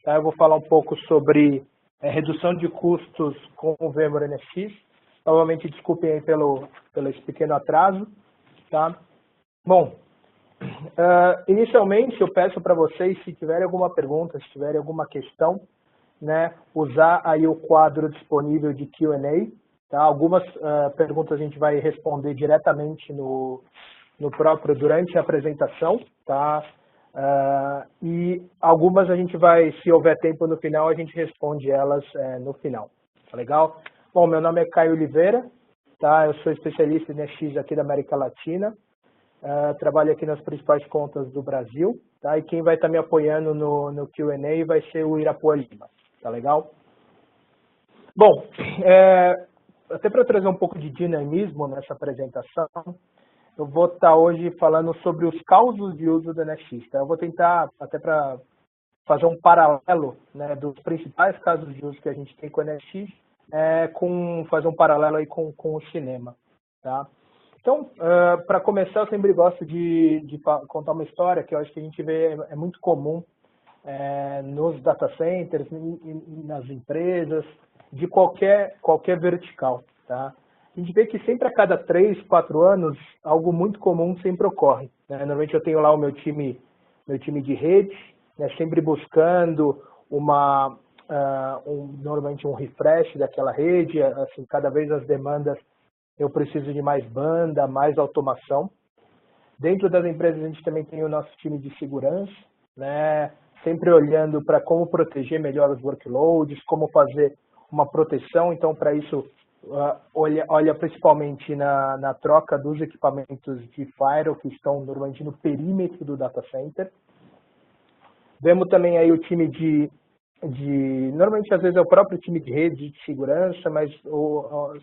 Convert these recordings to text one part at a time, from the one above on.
Tá? Eu vou falar um pouco sobre redução de custos com o VMware NX. Novamente, desculpem aí pelo esse pequeno atraso. Tá? Bom, inicialmente eu peço para vocês, se tiverem alguma pergunta, se tiverem alguma questão, né, usar aí o quadro disponível de Q&A. Tá? Algumas perguntas a gente vai responder diretamente no próprio, durante a apresentação, tá? E algumas a gente vai, se houver tempo no final, a gente responde elas no final. Tá legal? Bom, meu nome é Caio Oliveira, tá? Eu sou especialista em NX aqui da América Latina, trabalho aqui nas principais contas do Brasil, tá? E quem vai estar me apoiando no Q&A vai ser o Irapuã Lima, tá legal? Bom, até para trazer um pouco de dinamismo nessa apresentação, eu vou estar hoje falando sobre os causos de uso do NX. Tá? Eu vou tentar, até para fazer um paralelo, né, dos principais casos de uso que a gente tem com o NX, fazer um paralelo aí com o cinema. Tá? Então, para começar, eu sempre gosto de contar uma história que eu acho que a gente vê, é muito comum nos data centers, nas empresas, de qualquer vertical. Tá? A gente vê que sempre a cada 3, 4 anos, algo muito comum sempre ocorre. Né? Normalmente eu tenho lá o meu time de rede, né? Sempre buscando normalmente um refresh daquela rede, assim, cada vez as demandas eu preciso de mais banda, mais automação. Dentro das empresas a gente também tem o nosso time de segurança, né? Sempre olhando para como proteger melhor os workloads, como fazer uma proteção. Então, para isso, olha principalmente na troca dos equipamentos de firewall que estão normalmente no perímetro do data center. Vemos também aí o time normalmente às vezes é o próprio time de rede de segurança, mas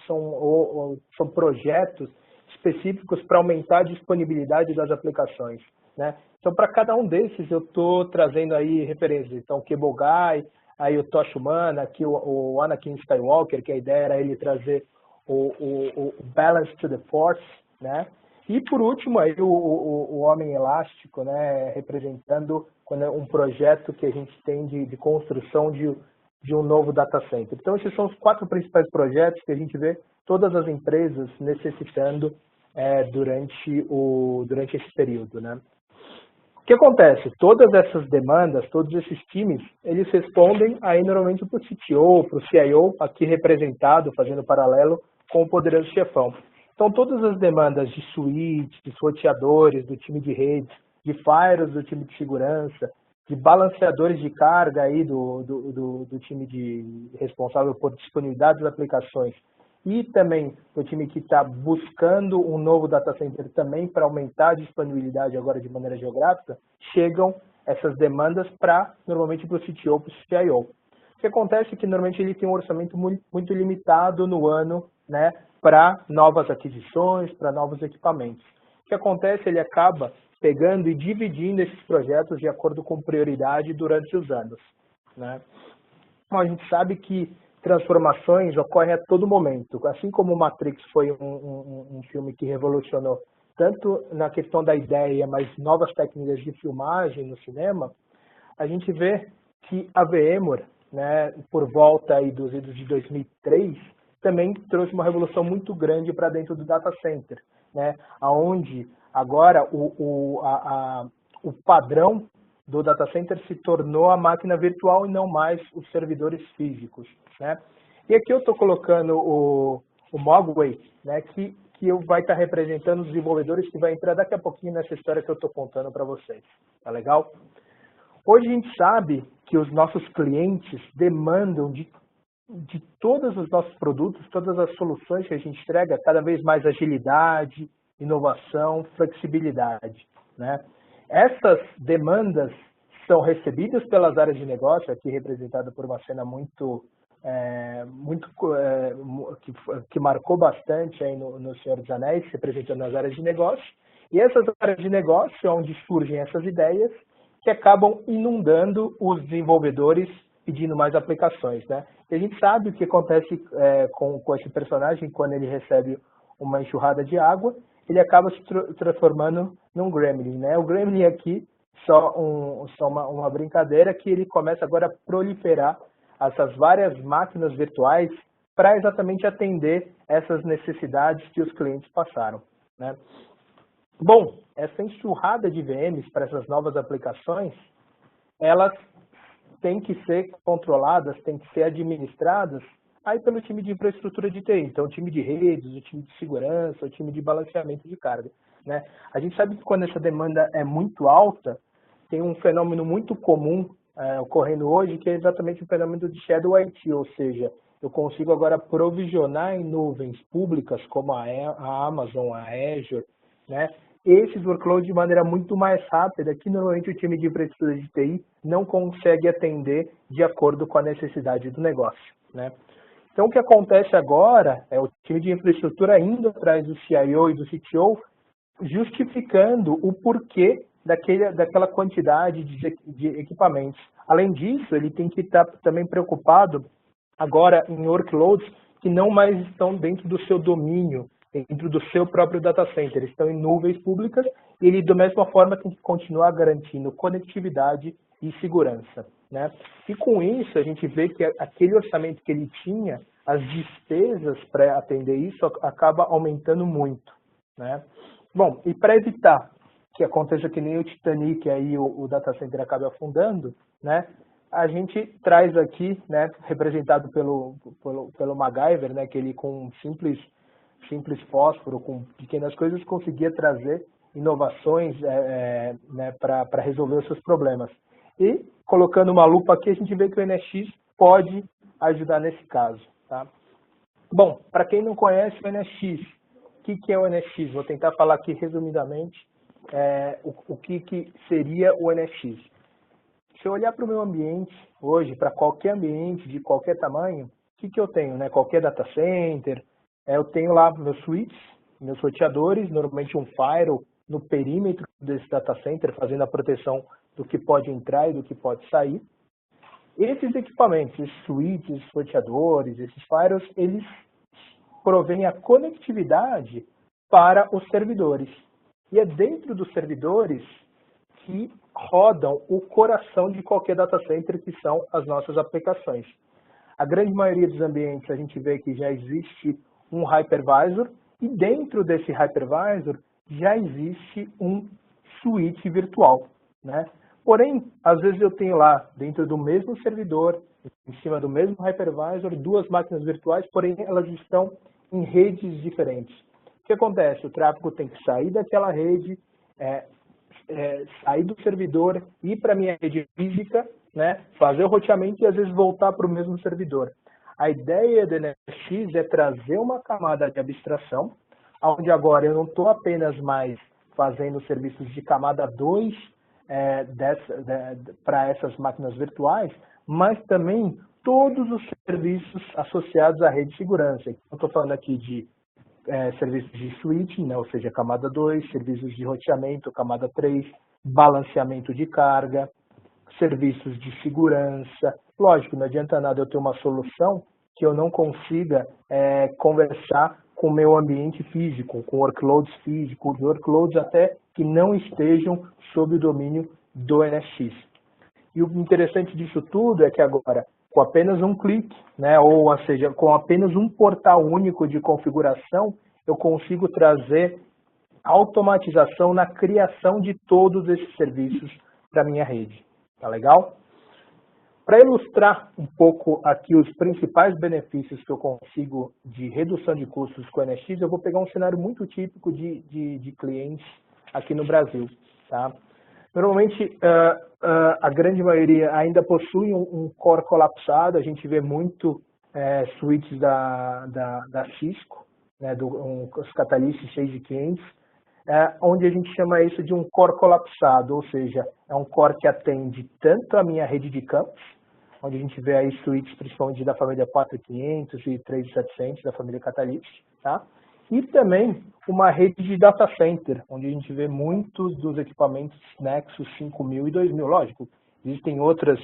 são projetos específicos para aumentar a disponibilidade das aplicações. Né? Então, para cada um desses, eu estou trazendo aí referências. Então, o Cable Guy, aí o Tosh Humana, aqui o Anakin Skywalker, que a ideia era ele trazer o Balance to the Force, né? E por último aí o Homem Elástico, né? Representando um projeto que a gente tem de construção de um novo data center. Então esses são os 4 principais projetos que a gente vê todas as empresas necessitando durante esse período, né? O que acontece? Todas essas demandas, todos esses times, eles respondem aí normalmente para o CTO, para o CIO, aqui representado, fazendo paralelo com o poderoso chefão. Então, todas as demandas de switch, de roteadores, do time de rede, de firewalls do time de segurança, de balanceadores de carga aí do time responsável por disponibilidade das aplicações, e também o time que está buscando um novo data center também para aumentar a disponibilidade agora de maneira geográfica, chegam essas demandas normalmente para o CTO, para o CIO. O que acontece é que normalmente ele tem um orçamento muito limitado no ano, né, para novas aquisições, para novos equipamentos. O que acontece, ele acaba pegando e dividindo esses projetos de acordo com prioridade durante os anos. Né? Então, a gente sabe que transformações ocorrem a todo momento. Assim como o Matrix foi um filme que revolucionou tanto na questão da ideia, mas novas técnicas de filmagem no cinema, a gente vê que a VMware, né, por volta aí dos idos de 2003, também trouxe uma revolução muito grande para dentro do data center, né, onde agora o padrão do data center se tornou a máquina virtual e não mais os servidores físicos. Né? E aqui eu estou colocando o Mogwai, né, que vai estar representando os desenvolvedores que vai entrar daqui a pouquinho nessa história que eu estou contando para vocês. Tá legal? Hoje a gente sabe que os nossos clientes demandam de todos os nossos produtos, todas as soluções que a gente entrega, cada vez mais agilidade, inovação, flexibilidade. Né? Essas demandas são recebidas pelas áreas de negócio, aqui representada por uma cena que marcou bastante aí no Senhor dos Anéis, representando as áreas de negócio. E essas áreas de negócio é onde surgem essas ideias que acabam inundando os desenvolvedores pedindo mais aplicações. Né? E a gente sabe o que acontece com esse personagem quando ele recebe uma enxurrada de água, ele acaba se transformando num gremlin. Né? O gremlin aqui só uma brincadeira que ele começa agora a proliferar essas várias máquinas virtuais para exatamente atender essas necessidades que os clientes passaram, né? Bom, essa enxurrada de VMs para essas novas aplicações, elas têm que ser controladas, têm que ser administradas aí pelo time de infraestrutura de TI. Então, o time de redes, o time de segurança, o time de balanceamento de carga, né? A gente sabe que quando essa demanda é muito alta, tem um fenômeno muito comum ocorrendo hoje, que é exatamente o fenômeno de Shadow IT, ou seja, eu consigo agora provisionar em nuvens públicas como a Amazon, a Azure, né, esses workloads de maneira muito mais rápida, que normalmente o time de infraestrutura de TI não consegue atender de acordo com a necessidade do negócio, né? Então, o que acontece agora é o time de infraestrutura indo atrás do CIO e do CTO, justificando o porquê daquela quantidade de equipamentos. Além disso, ele tem que estar também preocupado agora em workloads que não mais estão dentro do seu domínio, dentro do seu próprio data center, estão em nuvens públicas, e ele, da mesma forma, tem que continuar garantindo conectividade e segurança, né? E com isso, a gente vê que aquele orçamento que ele tinha, as despesas para atender isso acaba aumentando muito, né? Bom, e para evitar que aconteça que nem o Titanic, aí o data center acabe afundando, né? A gente traz aqui, né, representado pelo MacGyver, né, que ele com simples fósforo, com pequenas coisas, conseguia trazer inovações né, para resolver os seus problemas. E, colocando uma lupa aqui, a gente vê que o NX pode ajudar nesse caso, tá? Bom, para quem não conhece o NX, o que é o NX? Vou tentar falar aqui resumidamente o que seria o NX. Se eu olhar para o meu ambiente hoje, para qualquer ambiente de qualquer tamanho, o que eu tenho, né? Qualquer data center, eu tenho lá meus switches, meus roteadores, normalmente um firewall no perímetro desse data center, fazendo a proteção do que pode entrar e do que pode sair. Esses equipamentos, esses switches, esses roteadores, esses firewalls, eles provém a conectividade para os servidores. E é dentro dos servidores que rodam o coração de qualquer data center, que são as nossas aplicações. A grande maioria dos ambientes a gente vê que já existe um hypervisor, e dentro desse hypervisor já existe um switch virtual, né? Porém, às vezes eu tenho lá, dentro do mesmo servidor, em cima do mesmo hypervisor, duas máquinas virtuais, porém elas estão em redes diferentes. O que acontece? O tráfego tem que sair daquela rede, sair do servidor, ir para a minha rede física, né, fazer o roteamento e às vezes voltar para o mesmo servidor. A ideia do NX é trazer uma camada de abstração, onde agora eu não estou apenas mais fazendo serviços de camada 2 para essas máquinas virtuais, mas também todos os serviços associados à rede de segurança. Eu estou falando aqui de serviços de switching, né, ou seja, camada 2, serviços de roteamento, camada 3, balanceamento de carga, serviços de segurança. Lógico, não adianta nada eu ter uma solução que eu não consiga conversar com o meu ambiente físico, com workloads físicos, workloads até que não estejam sob o domínio do NX. E o interessante disso tudo é que agora, com apenas um clique, né, ou seja, com apenas um portal único de configuração, eu consigo trazer automatização na criação de todos esses serviços para a minha rede. Tá legal? Para ilustrar um pouco aqui os principais benefícios que eu consigo de redução de custos com o NX, eu vou pegar um cenário muito típico de clientes aqui no Brasil. Tá? Normalmente, a grande maioria ainda possui um core colapsado, a gente vê muito switches da Cisco, né, os Catalyst 6500, onde a gente chama isso de um core colapsado, ou seja, é um core que atende tanto a minha rede de campos, onde a gente vê aí switches principalmente da família 4500 e 3700 da família Catalyst, tá? E também uma rede de data center, onde a gente vê muitos dos equipamentos Nexus 5000 e 2000. Lógico, existem outras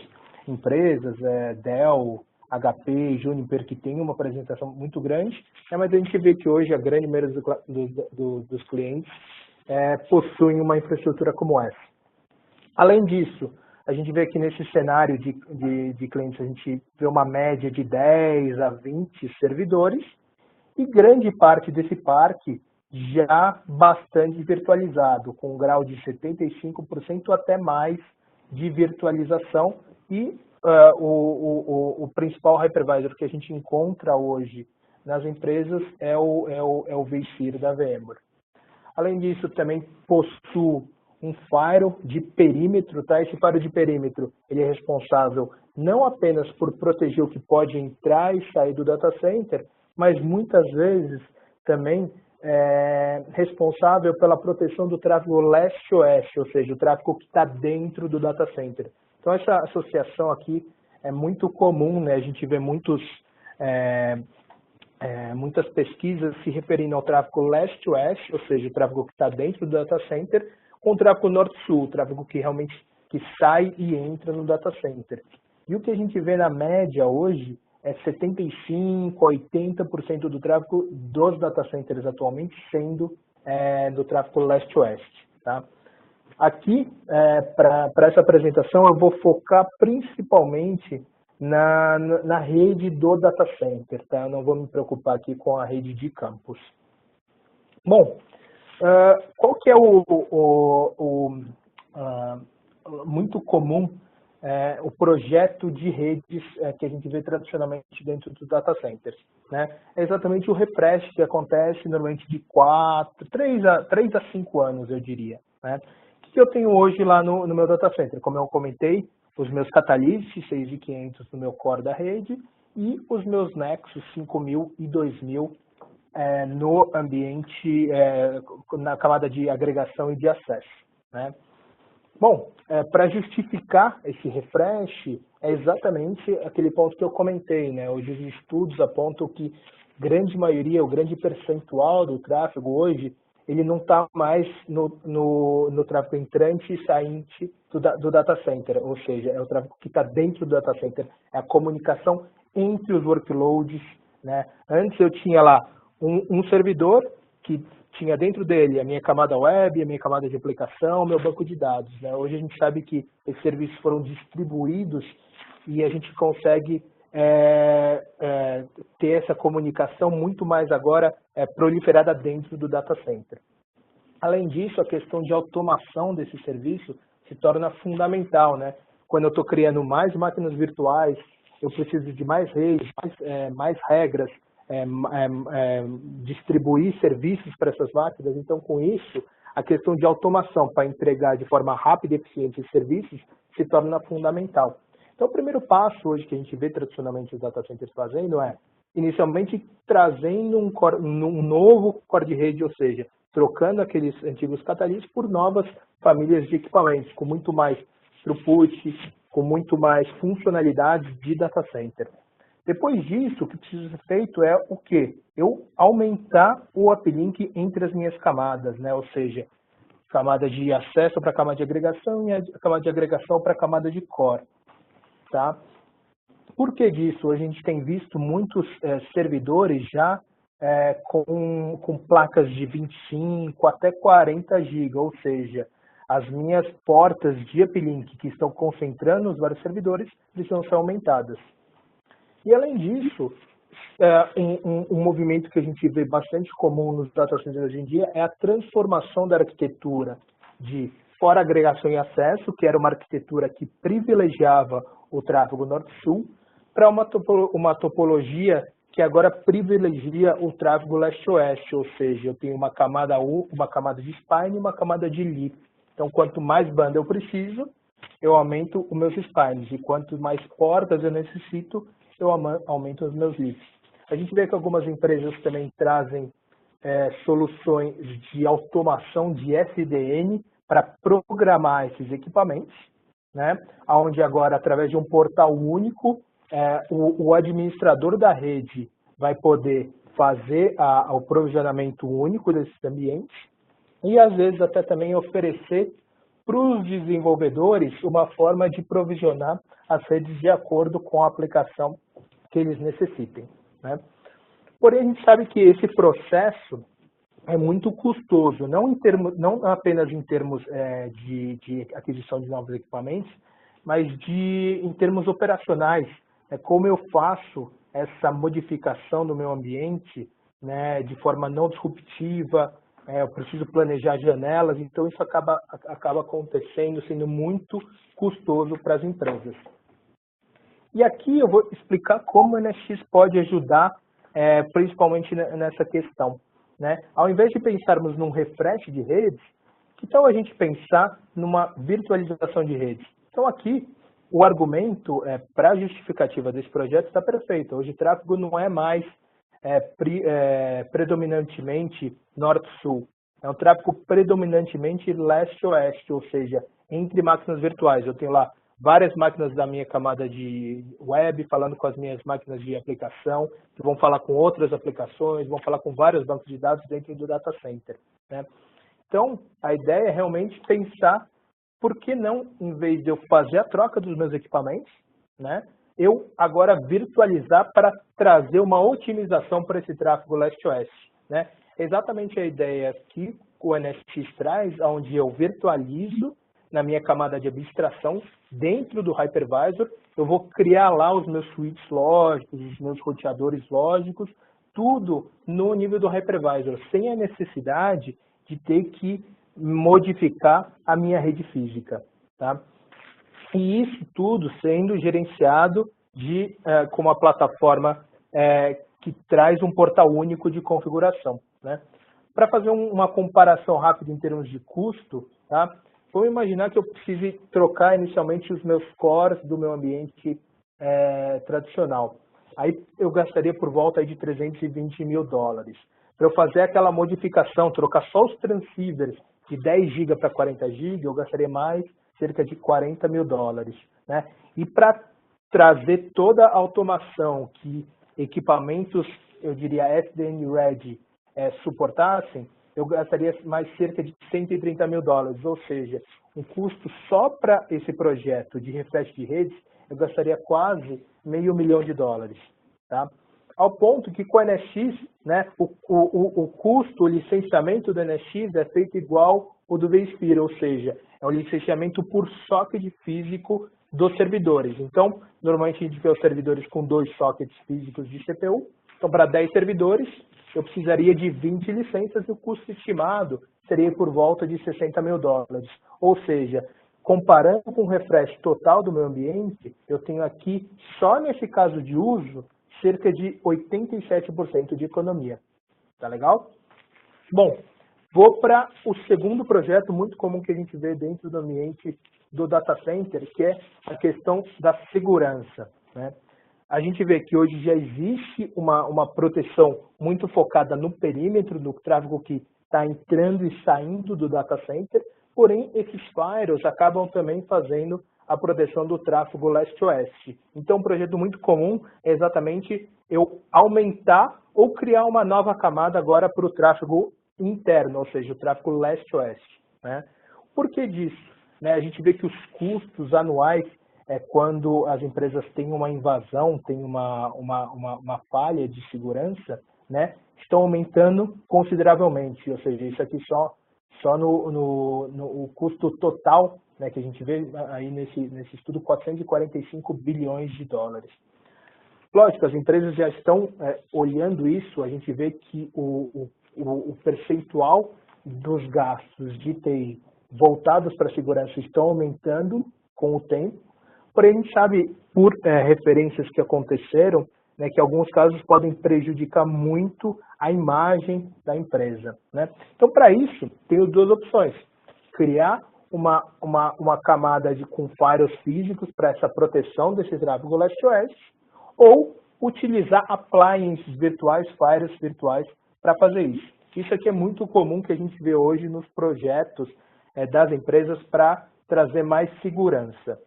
empresas, Dell, HP, Juniper, que tem uma apresentação muito grande, mas a gente vê que hoje a grande maioria dos clientes possuem uma infraestrutura como essa. Além disso, a gente vê que nesse cenário de clientes, a gente vê uma média de 10 a 20 servidores e grande parte desse parque já bastante virtualizado, com um grau de 75% até mais de virtualização e o principal hypervisor que a gente encontra hoje nas empresas é o vSphere da VMware. Além disso, também possui um firewall de perímetro, tá? Esse firewall de perímetro, ele é responsável não apenas por proteger o que pode entrar e sair do data center, mas muitas vezes também é responsável pela proteção do tráfego leste-oeste, ou seja, o tráfego que está dentro do data center. Então, essa associação aqui é muito comum, né? A gente vê muitas pesquisas se referindo ao tráfego leste-oeste, ou seja, o tráfego que está dentro do data center, com o tráfego norte-sul, o tráfego que realmente que sai e entra no data center. E o que a gente vê na média hoje é 75%, 80% do tráfego dos data centers atualmente sendo do tráfego leste-oeste. Tá? Aqui, para essa apresentação, eu vou focar principalmente na rede do data center, tá? Eu não vou me preocupar aqui com a rede de campus. Bom, qual que é muito comum o projeto de redes que a gente vê tradicionalmente dentro do data centers, né? É exatamente o refresh que acontece normalmente de 3 a 5 anos, eu diria, né? O que eu tenho hoje lá no meu data center? Como eu comentei, os meus Catalyst 6500 no meu core da rede e os meus Nexus 5000 e 2000 no ambiente, na camada de agregação e de acesso, né? Bom, para justificar esse refresh, é exatamente aquele ponto que eu comentei, né? Hoje os estudos apontam que grande maioria, o grande percentual do tráfego hoje, ele não está mais no tráfego entrante e sainte do data center, ou seja, é o tráfego que está dentro do data center, é a comunicação entre os workloads, né? Antes eu tinha lá um servidor que tinha dentro dele a minha camada web, a minha camada de aplicação, o meu banco de dados, né? Hoje a gente sabe que esses serviços foram distribuídos e a gente consegue ter essa comunicação muito mais agora proliferada dentro do data center. Além disso, a questão de automação desse serviço se torna fundamental, né? Quando eu estou criando mais máquinas virtuais, eu preciso de mais redes, mais regras, distribuir serviços para essas máquinas. Então, com isso, a questão de automação para entregar de forma rápida e eficiente esses serviços se torna fundamental. Então, o primeiro passo hoje que a gente vê tradicionalmente os data centers fazendo é, inicialmente, trazendo um novo core de rede, ou seja, trocando aqueles antigos Catalyst por novas famílias de equipamentos, com muito mais throughput, com muito mais funcionalidades de data center. Depois disso, o que precisa ser feito é o quê? Eu aumentar o uplink entre as minhas camadas, né? Ou seja, camada de acesso para a camada de agregação e a camada de agregação para a camada de core. Tá? Por que disso? Hoje a gente tem visto muitos servidores já com placas de 25 até 40 GB, ou seja, as minhas portas de uplink que estão concentrando os vários servidores precisam ser aumentadas. E além disso, um movimento que a gente vê bastante comum nos data centers hoje em dia é a transformação da arquitetura de fora agregação e acesso, que era uma arquitetura que privilegiava o tráfego norte-sul, para uma topologia que agora privilegia o tráfego leste-oeste, ou seja, eu tenho uma camada de spine e uma camada de leaf. Então, quanto mais banda eu preciso, eu aumento os meus spines, e quanto mais portas eu necessito, eu aumento os meus leafs. A gente vê que algumas empresas também trazem soluções de automação de SDN para programar esses equipamentos, né? Onde agora, através de um portal único, o administrador da rede vai poder fazer o provisionamento único desses ambientes e, às vezes, até também oferecer para os desenvolvedores uma forma de provisionar as redes de acordo com a aplicação que eles necessitem, né? Porém, a gente sabe que esse processo é muito custoso, não apenas em termos de aquisição de novos equipamentos, mas em termos operacionais. Como eu faço essa modificação do meu ambiente, né, de forma não disruptiva, eu preciso planejar janelas, então isso acaba acontecendo, sendo muito custoso para as empresas. E aqui eu vou explicar como o NSX pode ajudar, principalmente nessa questão. Né? Ao invés de pensarmos num refresh de redes, que tal a gente pensar numa virtualização de redes? Então aqui, o argumento para a justificativa desse projeto está perfeito. Hoje o tráfego não é mais predominantemente norte-sul. É um tráfego predominantemente leste-oeste, ou seja, entre máquinas virtuais. Eu tenho lá várias máquinas da minha camada de web, falando com as minhas máquinas de aplicação, que vão falar com outras aplicações, vão falar com vários bancos de dados dentro do data center. Né? Então, a ideia é realmente pensar por que não, em vez de eu fazer a troca dos meus equipamentos, né, eu agora virtualizar para trazer uma otimização para esse tráfego leste-oeste. Né? Exatamente a ideia que o NSX traz, onde eu virtualizo na minha camada de abstração, dentro do hypervisor, eu vou criar lá os meus switches lógicos, os meus roteadores lógicos, tudo no nível do hypervisor, sem a necessidade de ter que modificar a minha rede física. Tá? E isso tudo sendo gerenciado com uma plataforma que traz um portal único de configuração. Né? Para fazer uma comparação rápida em termos de custo, tá? Vamos imaginar que eu precise trocar inicialmente os meus cores do meu ambiente tradicional. Aí eu gastaria por volta aí de $320 mil. Para eu fazer aquela modificação, trocar só os transceivers de 10 GB para 40 GB, eu gastaria mais cerca de $40 mil. Né? E para trazer toda a automação que equipamentos, eu diria SDN Ready, suportassem, eu gastaria mais cerca de $130 mil, ou seja, um custo só para esse projeto de refresh de redes, eu gastaria quase $500 mil. Tá? Ao ponto que com o NSX, né, o custo, o licenciamento do NSX é feito igual o do vSphere, ou seja, é um licenciamento por socket físico dos servidores. Então, normalmente a gente vê os servidores com 2 sockets físicos de CPU. Então, para 10 servidores, eu precisaria de 20 licenças e o custo estimado seria por volta de $60 mil. Ou seja, comparando com o refresh total do meu ambiente, eu tenho aqui, só nesse caso de uso, cerca de 87% de economia. Tá legal? Bom, vou para o segundo projeto muito comum que a gente vê dentro do ambiente do data center, que é a questão da segurança. Né? A gente vê que hoje já existe uma proteção muito focada no perímetro, no tráfego que está entrando e saindo do data center, porém esses firewalls acabam também fazendo a proteção do tráfego leste-oeste. Então, um projeto muito comum é exatamente eu aumentar ou criar uma nova camada agora para o tráfego interno, ou seja, o tráfego leste-oeste. Né? Por que disso? Né? A gente vê que os custos anuais, quando as empresas têm uma invasão, têm uma falha de segurança, né, estão aumentando consideravelmente, ou seja, isso aqui só no custo total, né, que a gente vê aí nesse estudo, $445 bilhões. Lógico, as empresas já estão olhando isso, a gente vê que o percentual dos gastos de TI voltados para a segurança estão aumentando com o tempo, porém a gente sabe por referências que aconteceram, né, que alguns casos podem prejudicar muito a imagem da empresa. Né? Então, para isso, tenho 2 opções. Criar uma camada com firewalls físicos para essa proteção desse tráfego leste-oeste, ou utilizar appliances virtuais, firewalls virtuais, para fazer isso. Isso aqui é muito comum que a gente vê hoje nos projetos das empresas para trazer mais segurança.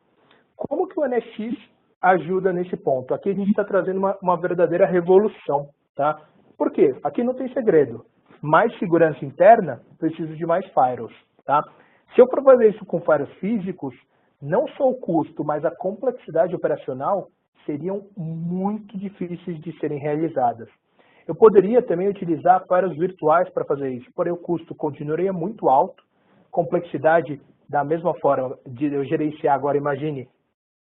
Como que o NSX ajuda nesse ponto? Aqui a gente está trazendo uma verdadeira revolução. Tá? Por quê? Aqui não tem segredo. Mais segurança interna, preciso de mais firewalls. Tá? Se eu for fazer isso com firewalls físicos, não só o custo, mas a complexidade operacional seriam muito difíceis de serem realizadas. Eu poderia também utilizar firewalls virtuais para fazer isso, porém o custo continuaria muito alto, complexidade da mesma forma de eu gerenciar agora, imagine,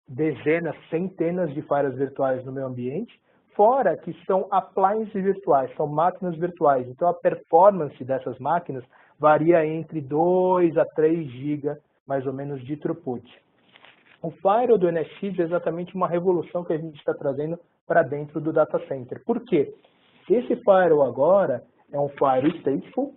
dezenas, centenas de firewalls virtuais no meu ambiente, fora que são appliances virtuais, são máquinas virtuais. Então, a performance dessas máquinas varia entre 2 a 3 GB, mais ou menos, de throughput. O firewall do NSX é exatamente uma revolução que a gente está trazendo para dentro do data center. Por quê? Esse firewall agora é um firewall stateful,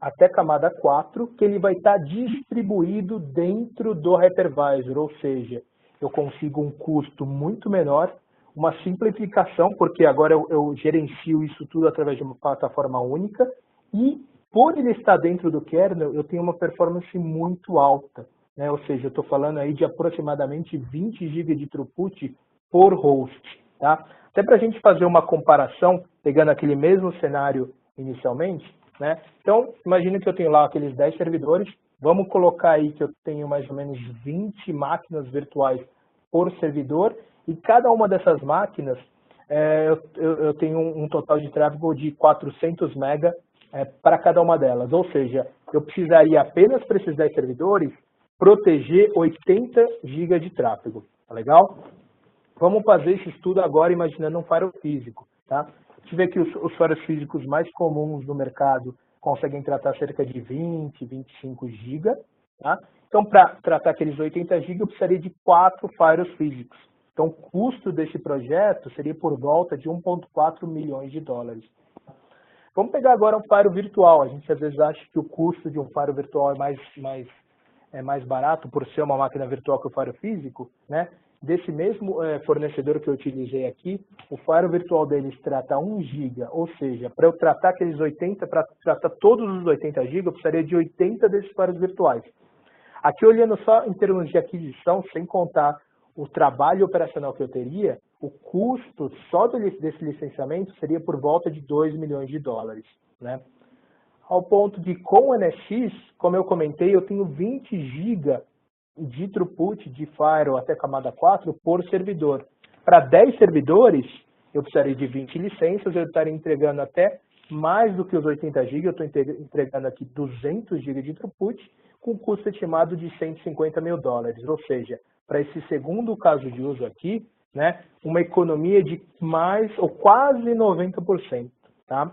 até camada 4, que ele vai estar distribuído dentro do hypervisor, ou seja, eu consigo um custo muito menor, uma simplificação, porque agora eu gerencio isso tudo através de uma plataforma única, e por ele estar dentro do kernel, eu tenho uma performance muito alta, né? Ou seja, eu estou falando aí de aproximadamente 20 GB de throughput por host. Tá? Até para a gente fazer uma comparação, pegando aquele mesmo cenário inicialmente, né? Então, imagine que eu tenho lá aqueles 10 servidores, vamos colocar aí que eu tenho mais ou menos 20 máquinas virtuais por servidor, e cada uma dessas máquinas, eu tenho um total de tráfego de 400 MB para cada uma delas. Ou seja, eu precisaria apenas para esses 10 servidores proteger 80 GB de tráfego. Tá legal? Vamos fazer esse estudo agora imaginando um firewall físico. Tá? A gente vê que os firewalls físicos mais comuns no mercado conseguem tratar cerca de 20, 25 GB. Tá? Então, para tratar aqueles 80 GB, eu precisaria de 4 firewalls físicos. Então, o custo desse projeto seria por volta de 1,4 milhões de dólares. Vamos pegar agora um firewall virtual. A gente às vezes acha que o custo de um firewall virtual é mais barato por ser uma máquina virtual que o firewall físico, né? Desse mesmo fornecedor que eu utilizei aqui, o firewall virtual deles trata 1 GB, ou seja, para eu tratar aqueles 80, para tratar todos os 80 GB, eu precisaria de 80 desses firewalls virtuais. Aqui, olhando só em termos de aquisição, sem contar o trabalho operacional que eu teria, o custo só desse licenciamento seria por volta de 2 milhões de dólares. Né? Ao ponto de, com o NSX, como eu comentei, eu tenho 20 GB de throughput de firewall até camada 4 por servidor. Para 10 servidores, eu precisaria de 20 licenças, eu estaria entregando até mais do que os 80 GB, eu estou entregando aqui 200 GB de throughput, com custo estimado de 150 mil dólares. Ou seja, para esse segundo caso de uso aqui, né, uma economia de mais ou quase 90%. Tá?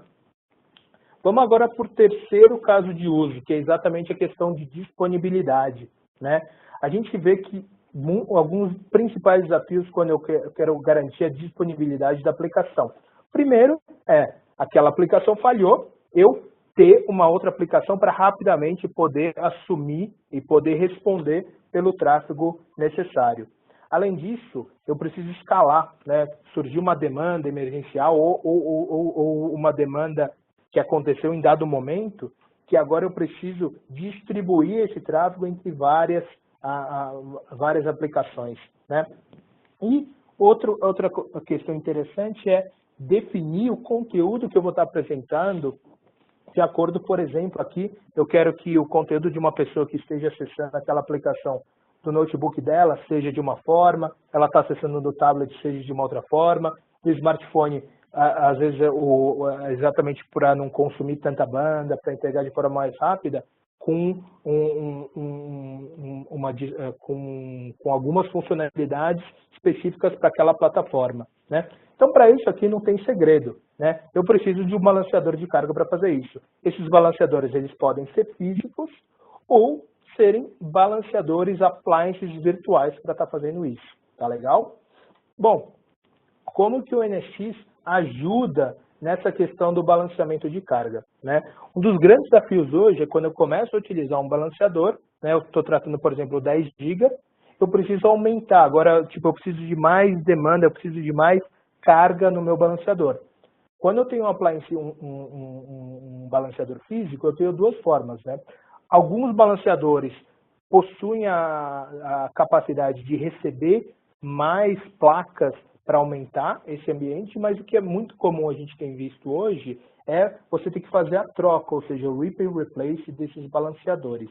Vamos agora para o terceiro caso de uso, que é exatamente a questão de disponibilidade. Né? A gente vê que alguns principais desafios quando eu quero garantir a disponibilidade da aplicação. Primeiro aquela aplicação falhou, eu ter uma outra aplicação para rapidamente poder assumir e poder responder pelo tráfego necessário. Além disso, eu preciso escalar, né? Surgiu uma demanda emergencial ou uma demanda que aconteceu em dado momento, que agora eu preciso distribuir esse tráfego entre várias aplicações. Né? E outra questão interessante é definir o conteúdo que eu vou estar apresentando de acordo, por exemplo, aqui, eu quero que o conteúdo de uma pessoa que esteja acessando aquela aplicação do notebook dela seja de uma forma, ela está acessando do tablet seja de uma outra forma, do smartphone, às vezes, exatamente para não consumir tanta banda, para entregar de forma mais rápida, com algumas funcionalidades específicas para aquela plataforma. Né? Então, para isso aqui não tem segredo. Né? Eu preciso de um balanceador de carga para fazer isso. Esses balanceadores eles podem ser físicos ou serem balanceadores appliances virtuais para estar fazendo isso. Tá legal? Bom, como que o NSX ajuda nessa questão do balanceamento de carga? Né? Um dos grandes desafios hoje é quando eu começo a utilizar um balanceador, né? Eu estou tratando, por exemplo, 10 GB, eu preciso aumentar. Agora, eu preciso de mais demanda, eu preciso de mais carga no meu balanceador. Quando eu tenho um balanceador físico, eu tenho duas formas. Né? Alguns balanceadores possuem a capacidade de receber mais placas para aumentar esse ambiente, mas o que é muito comum a gente tem visto hoje é você ter que fazer a troca, ou seja, o rip and replace desses balanceadores.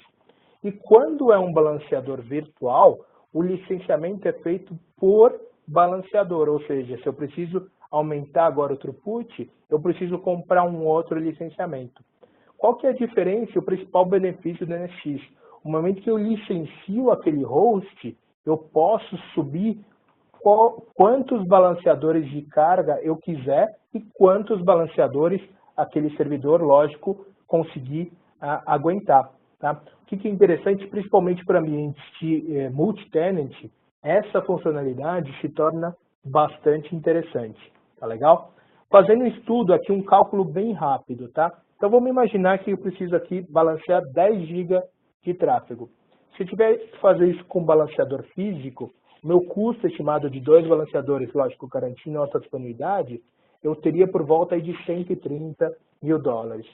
E quando é um balanceador virtual, o licenciamento é feito por balanceador, ou seja, se eu preciso aumentar agora o throughput, eu preciso comprar um outro licenciamento. Qual que é a diferença e o principal benefício do NSX? No momento que eu licencio aquele host, eu posso subir quantos balanceadores de carga eu quiser e quantos balanceadores aquele servidor, lógico, conseguir aguentar. Tá? O que é interessante, principalmente para ambientes de multi-tenant, essa funcionalidade se torna bastante interessante. Tá legal? Fazendo um estudo aqui, um cálculo bem rápido, tá? Então vamos imaginar que eu preciso aqui balancear 10 GB de tráfego. Se eu tiver que fazer isso com um balanceador físico, meu custo estimado de 2 balanceadores, lógico, garantindo alta disponibilidade, eu teria por volta aí de 130 mil dólares.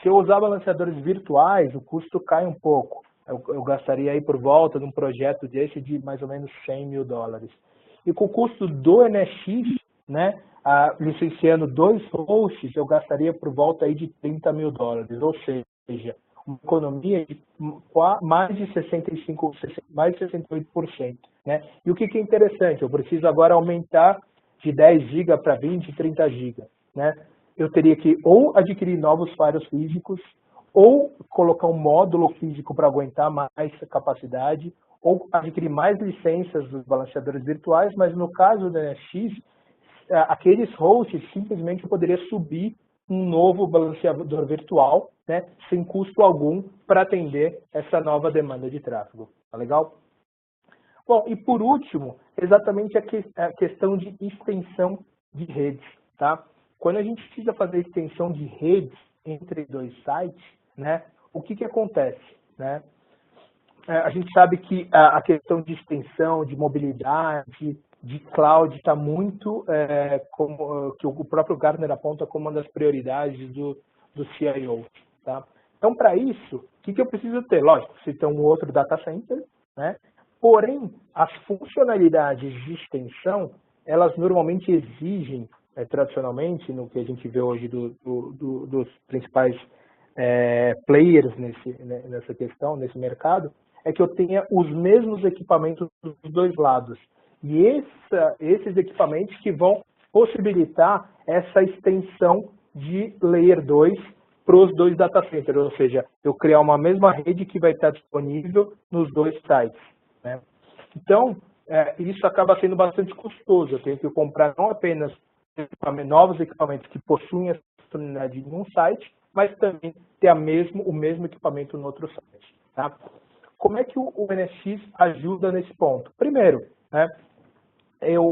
Se eu usar balanceadores virtuais, o custo cai um pouco. Eu gastaria aí por volta de um projeto desse de mais ou menos 100 mil dólares. E com o custo do NSX, né, licenciando 2 hosts, eu gastaria por volta aí de 30 mil dólares, ou seja, uma economia de mais de 65%, mais de 68%. Né? E o que é interessante, eu preciso agora aumentar de 10 GB para 20, 30 GB. Né? Eu teria que ou adquirir novos firewalls físicos, ou colocar um módulo físico para aguentar mais capacidade, ou adquirir mais licenças dos balanceadores virtuais, mas no caso do NSX, aqueles hosts simplesmente eu poderia subir um novo balanceador virtual, né, sem custo algum, para atender essa nova demanda de tráfego. Tá legal? Bom, e por último, exatamente a questão de extensão de redes. Tá? Quando a gente precisa fazer extensão de redes entre 2 sites, né, o que acontece? Né? A gente sabe que a questão de extensão, de mobilidade, de cloud está muito, que o próprio Gartner aponta como uma das prioridades do CIO. Tá? Então, para isso, o que eu preciso ter? Lógico, se tem um outro data center, né? Porém, as funcionalidades de extensão, elas normalmente exigem, tradicionalmente, no que a gente vê hoje dos principais players nessa questão, nesse mercado, é que eu tenha os mesmos equipamentos dos 2 lados. E esses equipamentos que vão possibilitar essa extensão de Layer 2 para os 2 data centers, ou seja, eu criar uma mesma rede que vai estar disponível nos 2 sites. Né? Então, isso acaba sendo bastante custoso. Eu tenho que comprar não apenas novos equipamentos que possuem essa funcionalidade em um site, mas também ter o mesmo equipamento no outro site. Tá? Como é que o NSX ajuda nesse ponto? Primeiro, né,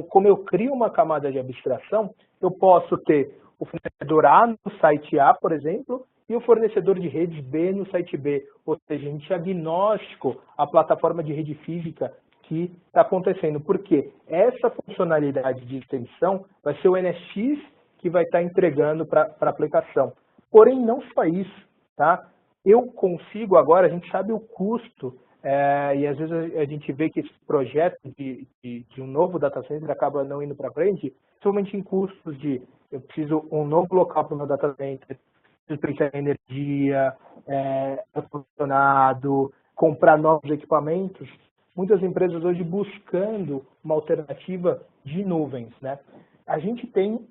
como eu crio uma camada de abstração, eu posso ter o fornecedor A no site A, por exemplo, e o fornecedor de redes B no site B. Ou seja, a gente é agnóstico à plataforma de rede física que está acontecendo. Por quê? Essa funcionalidade de extensão vai ser o NSX que vai estar entregando para a aplicação. Porém, não só isso. Tá? Eu consigo agora, a gente sabe o custo, e às vezes a gente vê que esse projeto de um novo data center acaba não indo para frente, somente em custos de eu preciso um novo local para o meu data center, preciso pensar em energia, ar-condicionado, comprar novos equipamentos. Muitas empresas hoje buscando uma alternativa de nuvens. Né? A gente tem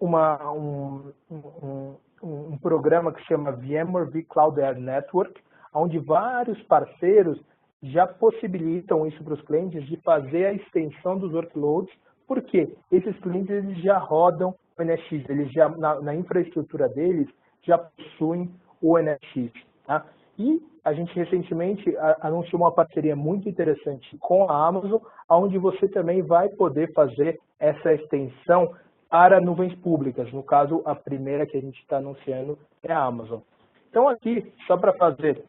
um programa que se chama VMware vCloud Air Network, onde vários parceiros já possibilitam isso para os clientes de fazer a extensão dos workloads, porque esses clientes eles já rodam o NSX, eles já na infraestrutura deles já possuem o NSX. Tá? E a gente recentemente anunciou uma parceria muito interessante com a Amazon, onde você também vai poder fazer essa extensão para nuvens públicas. No caso, a primeira que a gente está anunciando é a Amazon. Então aqui, só para fazer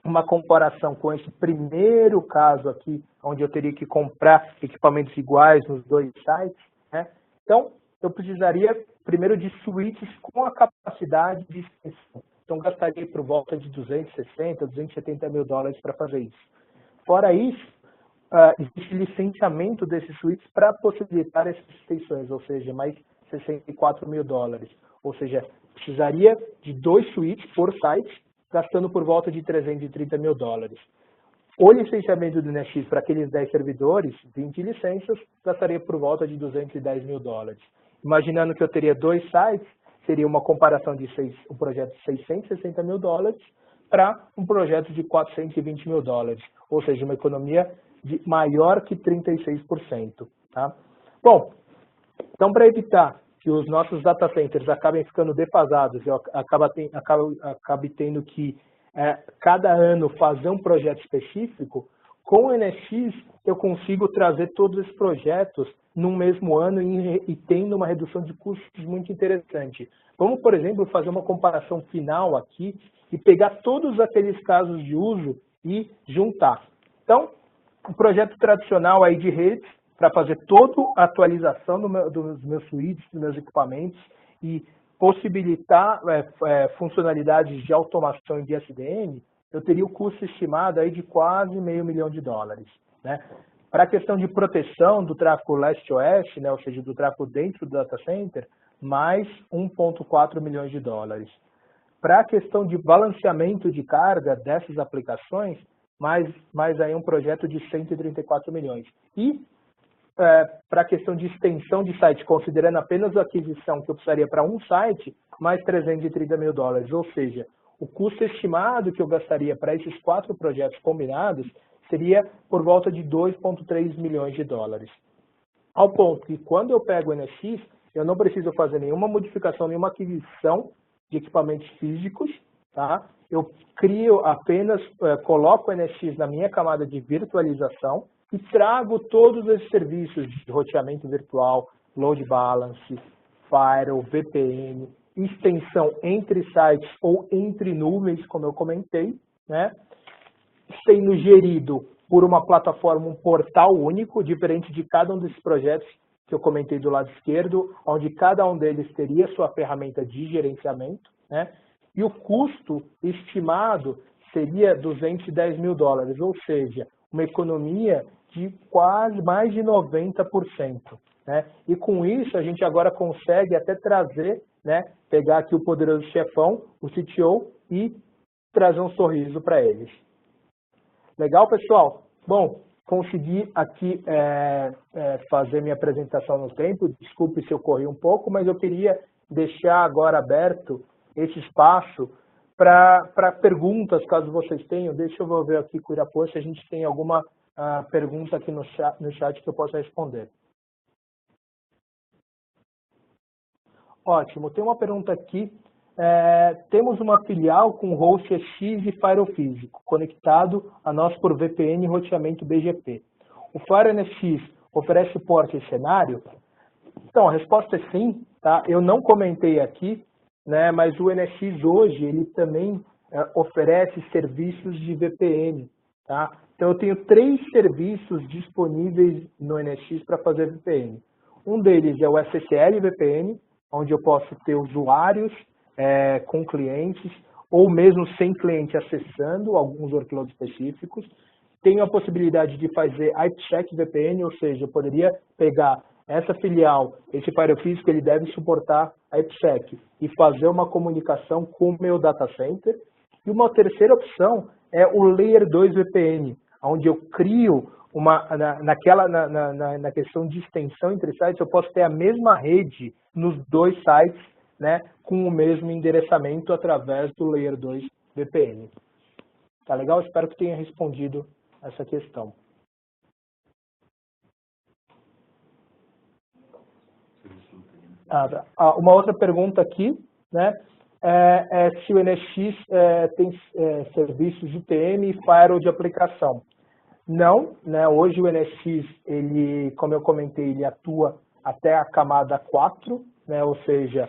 uma comparação com esse primeiro caso aqui, onde eu teria que comprar equipamentos iguais nos 2 sites, né? Então, eu precisaria primeiro de switches com a capacidade de extensão. Então, gastaria por volta de 260, 270 mil dólares para fazer isso. Fora isso, existe licenciamento desses switches para possibilitar essas extensões, ou seja, mais 64 mil dólares. Ou seja, precisaria de 2 switches por site, gastando por volta de 330 mil dólares. O licenciamento do NX para aqueles 10 servidores, 20 licenças, gastaria por volta de 210 mil dólares. Imaginando que eu teria 2 sites, seria uma comparação de um projeto de 660 mil dólares para um projeto de 420 mil dólares, ou seja, uma economia de maior que 36%. Tá? Bom, então para evitar que os nossos data centers acabem ficando defasados, eu acabe tendo que cada ano fazer um projeto específico, com o NX eu consigo trazer todos esses projetos num mesmo ano e tendo uma redução de custos muito interessante. Vamos, por exemplo, fazer uma comparação final aqui e pegar todos aqueles casos de uso e juntar. Então, um projeto tradicional aí de redes, para fazer toda a atualização dos meus suítes, dos meus equipamentos e possibilitar funcionalidades de automação e de SDN, eu teria o custo estimado aí de quase $500 mil. Né? Para a questão de proteção do tráfego leste-oeste, né, ou seja, do tráfego dentro do data center, mais $1,4 milhões. Para a questão de balanceamento de carga dessas aplicações, mais aí um projeto de 134 milhões. E para a questão de extensão de site, considerando apenas a aquisição que eu precisaria para um site, mais $330 mil. Ou seja, o custo estimado que eu gastaria para esses 4 projetos combinados seria por volta de $2,3 milhões. Ao ponto que quando eu pego o NX, eu não preciso fazer nenhuma modificação, nenhuma aquisição de equipamentos físicos, tá? Eu coloco o NX na minha camada de virtualização e trago todos esses serviços de roteamento virtual, load balance, firewall, VPN, extensão entre sites ou entre nuvens, como eu comentei, né? Sendo gerido por uma plataforma, um portal único, diferente de cada um desses projetos que eu comentei do lado esquerdo, onde cada um deles teria sua ferramenta de gerenciamento, né? E o custo estimado seria $210 mil, ou seja, uma economia de quase mais de 90%. Né? E com isso a gente agora consegue até trazer, né, pegar aqui o poderoso chefão, o CTO, e trazer um sorriso para eles. Legal, pessoal? Bom, consegui aqui fazer minha apresentação no tempo, desculpe se eu corri um pouco, mas eu queria deixar agora aberto esse espaço para perguntas, caso vocês tenham. Deixa eu ver aqui com o Irapô se a gente tem alguma pergunta aqui no chat que eu possa responder. Ótimo, tem uma pergunta aqui. Temos uma filial com host X e firewall físico, conectado a nós por VPN e roteamento BGP. O Firewall NX oferece suporte a esse cenário? Então, a resposta é sim. Tá? Eu não comentei aqui, né, mas o NX hoje ele também oferece serviços de VPN. Tá? Então, eu tenho 3 serviços disponíveis no NX para fazer VPN. Um deles é o SSL VPN, onde eu posso ter usuários com clientes, ou mesmo sem cliente acessando alguns workloads específicos. Tenho a possibilidade de fazer IPsec VPN, ou seja, eu poderia pegar essa filial, esse firewall físico, ele deve suportar a IPsec e fazer uma comunicação com o meu data center. E uma terceira opção é o Layer 2 VPN, onde eu crio na questão de extensão entre sites, eu posso ter a mesma rede nos 2 sites, né, com o mesmo endereçamento através do Layer 2 VPN. Tá legal? Espero que tenha respondido essa questão. Uma outra pergunta aqui, né, se o NX tem serviços de UTM e firewall de aplicação. Não, né, hoje o NX, ele, como eu comentei, ele atua até a camada 4, né, ou seja,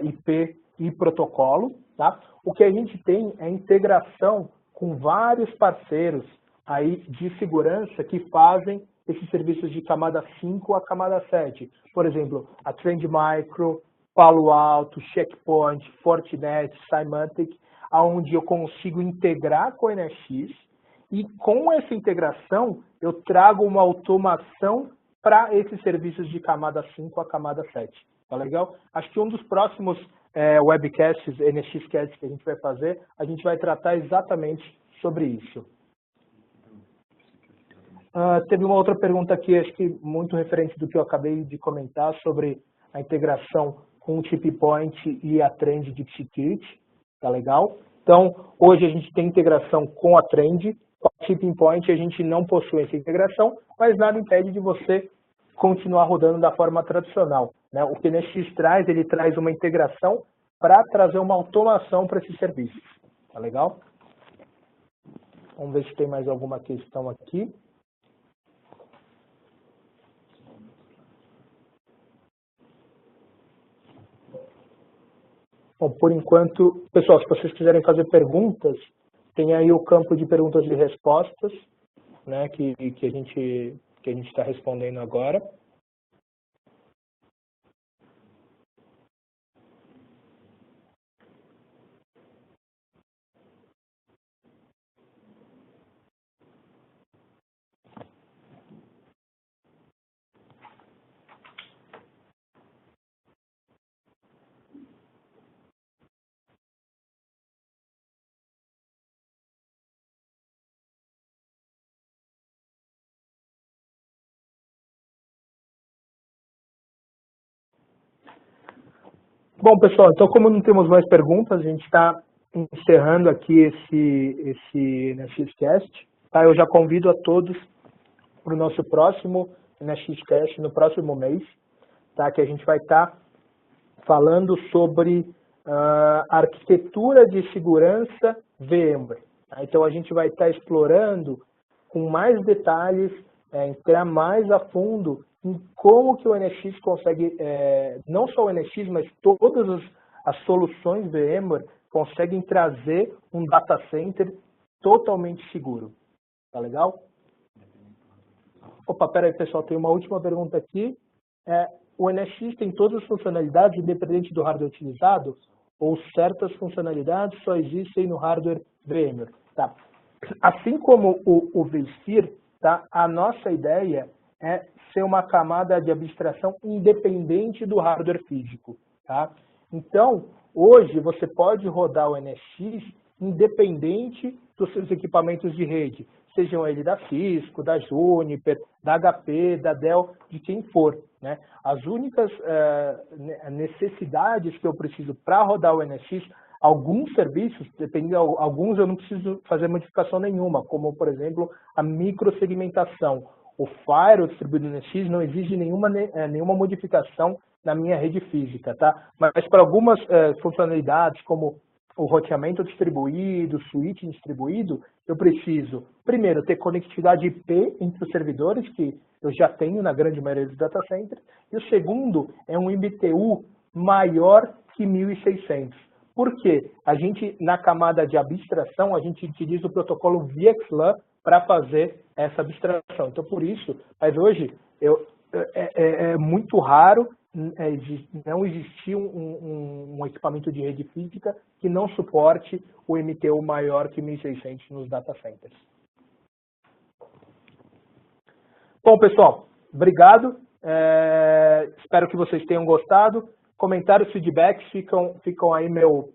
IP e protocolo. Tá? O que a gente tem é integração com vários parceiros aí de segurança que fazem esses serviços de camada 5 a camada 7. Por exemplo, a Trend Micro, Palo Alto, Checkpoint, Fortinet, Symantec, onde eu consigo integrar com o NX e com essa integração eu trago uma automação para esses serviços de camada 5 a camada 7. Tá legal? Acho que um dos próximos webcasts, NXcasts que a gente vai fazer, a gente vai tratar exatamente sobre isso. Teve uma outra pergunta aqui, acho que muito referente do que eu acabei de comentar, sobre a integração com o Tip Point e a Trend de Security, tá legal? Então, hoje a gente tem integração com a Trend, com a Tipping Point a gente não possui essa integração, mas nada impede de você continuar rodando da forma tradicional, né? O que o NSX traz, ele traz uma integração para trazer uma automação para esses serviços, tá legal? Vamos ver se tem mais alguma questão aqui. Bom, por enquanto, pessoal, se vocês quiserem fazer perguntas, tem aí o campo de perguntas e respostas, né, que a gente está respondendo agora. Bom, pessoal, então como não temos mais perguntas, a gente está encerrando aqui esse NSXcast. Tá? Eu já convido a todos para o nosso próximo NSXcast, no próximo mês, tá? Que a gente vai estar falando sobre arquitetura de segurança VMware. Tá? Então, a gente vai estar explorando com mais detalhes, entrar mais a fundo em como que o NSX consegue, não só o NSX, mas todas as soluções VMware conseguem trazer um data center totalmente seguro. Tá legal? Opa, peraí, pessoal, tem uma última pergunta aqui. O NSX tem todas as funcionalidades independente do hardware utilizado? Ou certas funcionalidades só existem no hardware VMware? Tá. Assim como o vSphere, tá? A nossa ideia é ser uma camada de abstração independente do hardware físico. Tá? Então, hoje você pode rodar o NSX independente dos seus equipamentos de rede, sejam eles da Cisco, da Juniper, da HP, da Dell, de quem for. Né? As únicas necessidades que eu preciso para rodar o NSX, alguns serviços, dependendo, alguns eu não preciso fazer modificação nenhuma, como, por exemplo, a microsegmentação. O Firewall distribuído no NSX não exige nenhuma modificação na minha rede física, tá? Mas para algumas funcionalidades, como o roteamento distribuído, switching distribuído, eu preciso, primeiro, ter conectividade IP entre os servidores, que eu já tenho na grande maioria dos data centers, e o segundo é um IBTU maior que 1.600. Por quê? A gente, na camada de abstração, a gente utiliza o protocolo VXLAN para fazer essa abstração. Então, por isso, mas hoje é muito raro não existir um equipamento de rede física que não suporte o MTU maior que 1.600 nos data centers. Bom, pessoal, obrigado. Espero que vocês tenham gostado. Comentários, feedbacks, ficam aí meu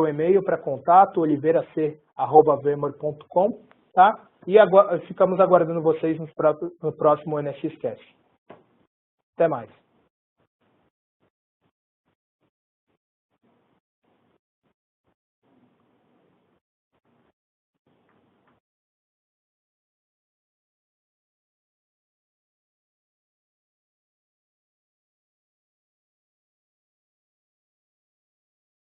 e-mail para contato, oliveirac@vmware.com, tá? E agora, ficamos aguardando vocês no próximo NSXcast. Até mais.